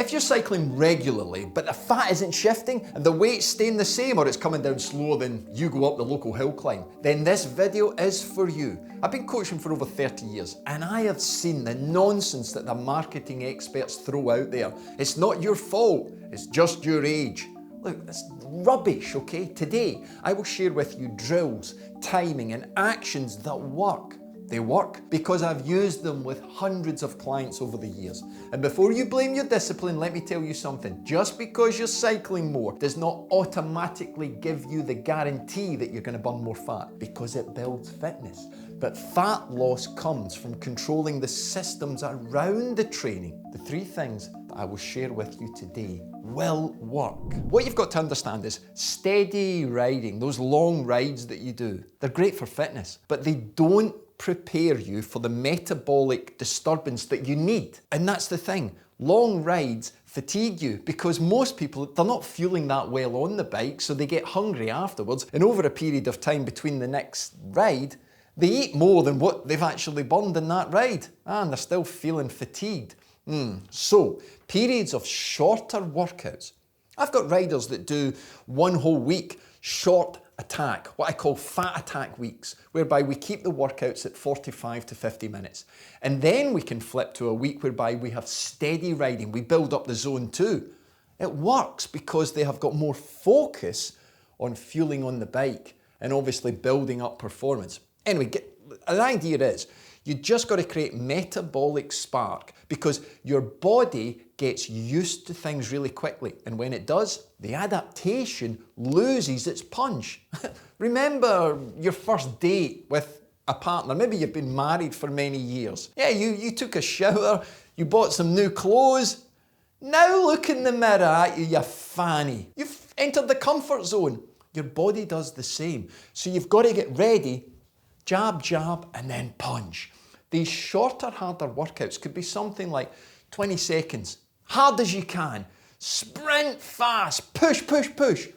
If you're cycling regularly, but the fat isn't shifting and the weight's staying the same or it's coming down slower than you go up the local hill climb, then this video is for you. I've been coaching for over 30 years and I have seen the nonsense that the marketing experts throw out there. It's not your fault, it's just your age. Look, that's rubbish, okay? Today, I will share with you drills, timing and actions that work. They work because I've used them with hundreds of clients over the years. And before you blame your discipline, let me tell you something. Just because you're cycling more does not automatically give you the guarantee that you're going to burn more fat, because it builds fitness. But fat loss comes from controlling the systems around the training. The three things that I will share with you today will work. What you've got to understand is steady riding, those long rides that you do, they're great for fitness, but they don't prepare you for the metabolic disturbance that you need. And that's the thing, long rides fatigue you because most people, they're not fueling that well on the bike, so they get hungry afterwards, and over a period of time between the next ride, they eat more than what they've actually burned in that ride, and they're still feeling fatigued. So, periods of shorter workouts. I've got riders that do one whole week short attack, what I call fat attack weeks, whereby we keep the workouts at 45 to 50 minutes. And then we can flip to a week whereby we have steady riding, we build up the zone 2. It works because they have got more focus on fueling on the bike and obviously building up performance. Anyway, the idea is, you just got to create metabolic spark because your body gets used to things really quickly. And when it does, the adaptation loses its punch. Remember your first date with a partner. Maybe you've been married for many years. Yeah, you took a shower, you bought some new clothes. Now look in the mirror at you, you fanny. You've entered the comfort zone. Your body does the same. So you've got to get ready. Jab, jab, and then punch. These shorter, harder workouts could be something like 20 seconds. Hard as you can. Sprint fast. Push, push, push.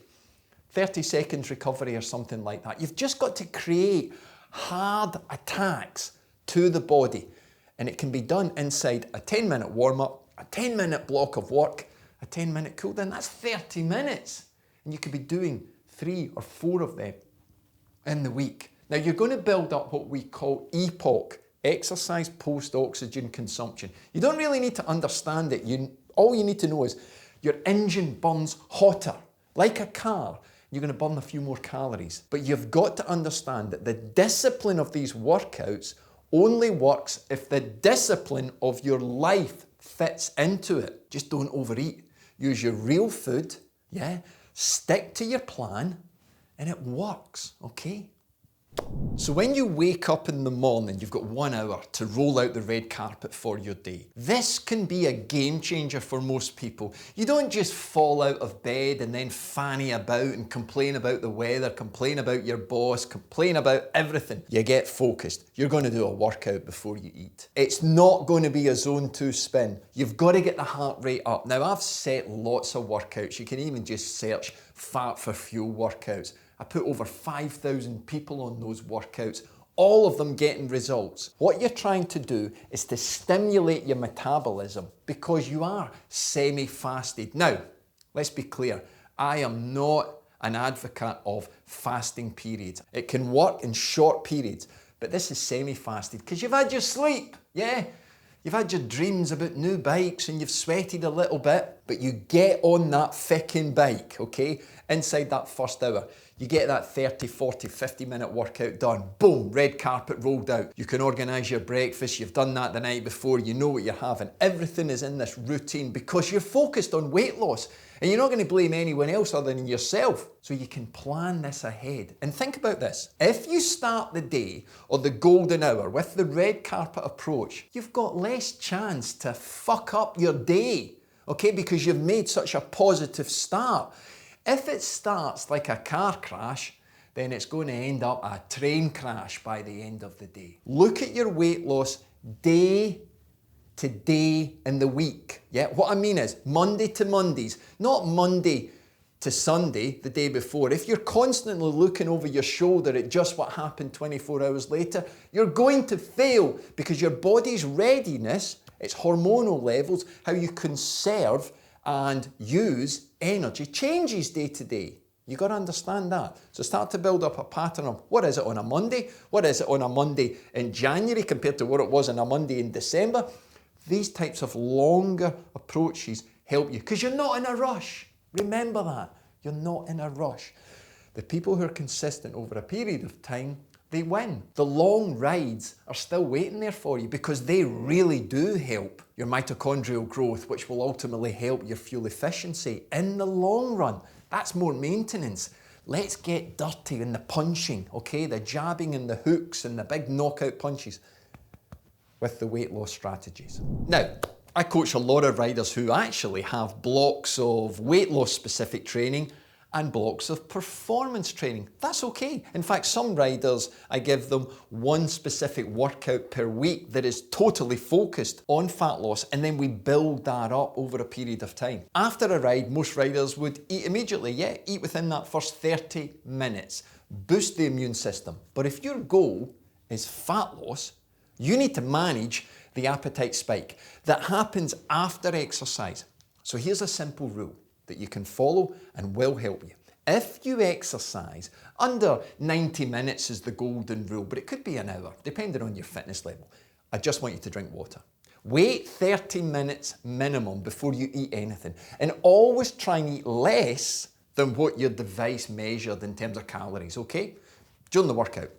30 seconds recovery or something like that. You've just got to create hard attacks to the body. And it can be done inside a 10-minute warm-up, a 10-minute block of work, a 10-minute cool down. That's 30 minutes. And you could be doing 3 or 4 of them in the week. Now you're going to build up what we call EPOC, exercise post-oxygen consumption. You don't really need to understand it. All you need to know is your engine burns hotter. Like a car, you're going to burn a few more calories. But you've got to understand that the discipline of these workouts only works if the discipline of your life fits into it. Just don't overeat. Use your real food, yeah? Stick to your plan, and it works, okay? So when you wake up in the morning, you've got 1 hour to roll out the red carpet for your day. This can be a game changer for most people. You don't just fall out of bed and then fanny about and complain about the weather, complain about your boss, complain about everything. You get focused. You're going to do a workout before you eat. It's not going to be a zone 2 spin. You've got to get the heart rate up. Now I've set lots of workouts. You can even just search fat for fuel workouts. I put over 5,000 people on those workouts, all of them getting results. What you're trying to do is to stimulate your metabolism because you are semi-fasted. Now, let's be clear, I am not an advocate of fasting periods. It can work in short periods, but this is semi-fasted because you've had your sleep, yeah? You've had your dreams about new bikes and you've sweated a little bit, but you get on that ficking bike, okay? Inside that first hour, you get that 30, 40, 50-minute workout done. Boom, red carpet rolled out. You can organise your breakfast. You've done that the night before. You know what you're having. Everything is in this routine because you're focused on weight loss and you're not going to blame anyone else other than yourself. So you can plan this ahead. And think about this. If you start the day or the golden hour with the red carpet approach, you've got less chance to fuck up your day, okay? Because you've made such a positive start. If it starts like a car crash, then it's going to end up a train crash by the end of the day. Look at your weight loss day to day in the week. Yeah, what I mean is Monday to Mondays, not Monday to Sunday, the day before. If you're constantly looking over your shoulder at just what happened 24 hours later, you're going to fail because your body's readiness It's hormonal levels, how you conserve and use energy changes day to day. You got to understand that. So start to build up a pattern of what is it on a Monday? What is it on a Monday in January compared to what it was on a Monday in December? These types of longer approaches help you because you're not in a rush. Remember that. You're not in a rush. The people who are consistent over a period of time, they win. The long rides are still waiting there for you because they really do help your mitochondrial growth, which will ultimately help your fuel efficiency in the long run. That's more maintenance. Let's get dirty in the punching, okay? The jabbing and the hooks and the big knockout punches with the weight loss strategies. Now, I coach a lot of riders who actually have blocks of weight loss specific training and blocks of performance training. That's okay. In fact, some riders, I give them one specific workout per week that is totally focused on fat loss, and then we build that up over a period of time. After a ride, most riders would eat immediately. Yeah, eat within that first 30 minutes. Boost the immune system. But if your goal is fat loss, you need to manage the appetite spike that happens after exercise. So here's a simple rule that you can follow and will help you. If you exercise, under 90 minutes is the golden rule, but it could be an hour, depending on your fitness level. I just want you to drink water. Wait 30 minutes minimum before you eat anything, and always try and eat less than what your device measured in terms of calories, okay? During the workout.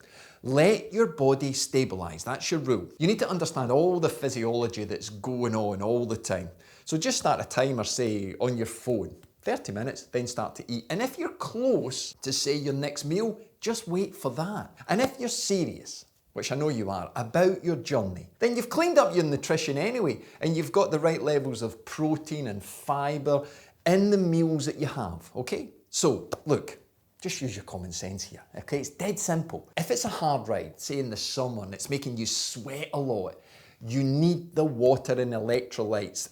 Let your body stabilize. That's your rule. You need to understand all the physiology that's going on all the time. So just start a timer, say, on your phone. 30 minutes, then start to eat. And if you're close to, say, your next meal, just wait for that. And if you're serious, which I know you are, about your journey, then you've cleaned up your nutrition anyway, and you've got the right levels of protein and fiber in the meals that you have, okay? So, look, just use your common sense here, okay? It's dead simple. If it's a hard ride, say in the summer, and it's making you sweat a lot, you need the water and electrolytes.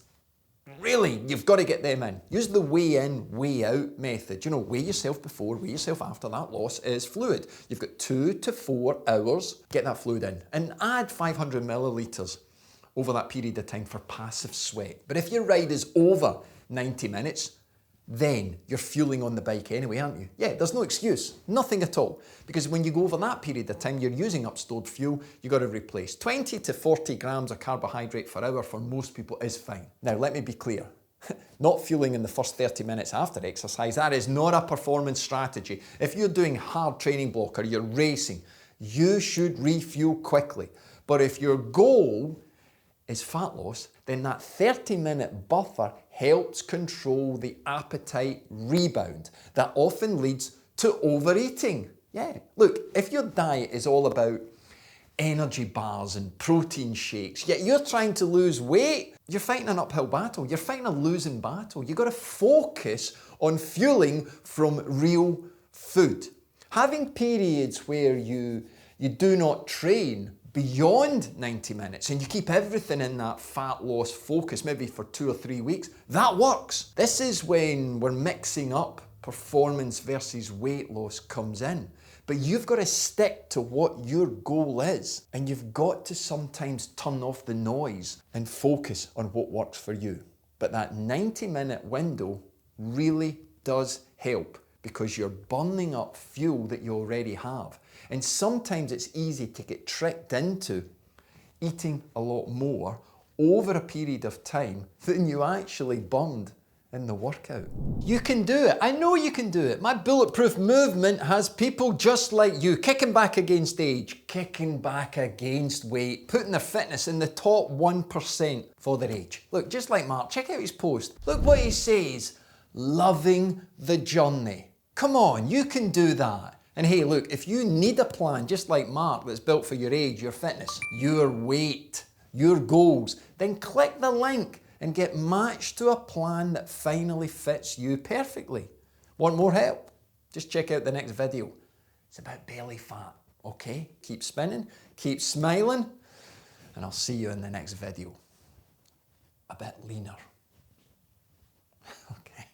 Really, you've got to get them in. Use the weigh in, weigh out method. You know, weigh yourself before, weigh yourself after. That loss is fluid. You've got 2 to 4 hours. Get that fluid in and add 500 millilitres over that period of time for passive sweat. But if your ride is over 90 minutes, then you're fueling on the bike anyway, aren't you? Yeah, there's no excuse, nothing at all. Because when you go over that period of time, you're using up stored fuel, you've got to replace. 20 to 40 grams of carbohydrate per hour for most people is fine. Now, let me be clear. Not fueling in the first 30 minutes after exercise, that is not a performance strategy. If you're doing hard training block or you're racing, you should refuel quickly. But if your goal is fat loss, then that 30-minute buffer helps control the appetite rebound that often leads to overeating. Yeah, look, if your diet is all about energy bars and protein shakes, yet you're trying to lose weight, you're fighting an uphill battle. You're fighting a losing battle. You've got to focus on fueling from real food. Having periods where you do not train beyond 90 minutes and you keep everything in that fat loss focus, maybe for 2 or 3 weeks, that works. This is when we're mixing up performance versus weight loss comes in. But you've got to stick to what your goal is, and you've got to sometimes turn off the noise and focus on what works for you. But that 90-minute window really does help because you're burning up fuel that you already have. And sometimes it's easy to get tricked into eating a lot more over a period of time than you actually burned in the workout. You can do it. I know you can do it. My Bulletproof movement has people just like you kicking back against age, kicking back against weight, putting their fitness in the top 1% for their age. Look, just like Mark, check out his post. Look what he says, loving the journey. Come on, you can do that. And hey, look, if you need a plan just like Mark that's built for your age, your fitness, your weight, your goals, then click the link and get matched to a plan that finally fits you perfectly. Want more help? Just check out the next video. It's about belly fat, okay? Keep spinning, keep smiling, and I'll see you in the next video. A bit leaner.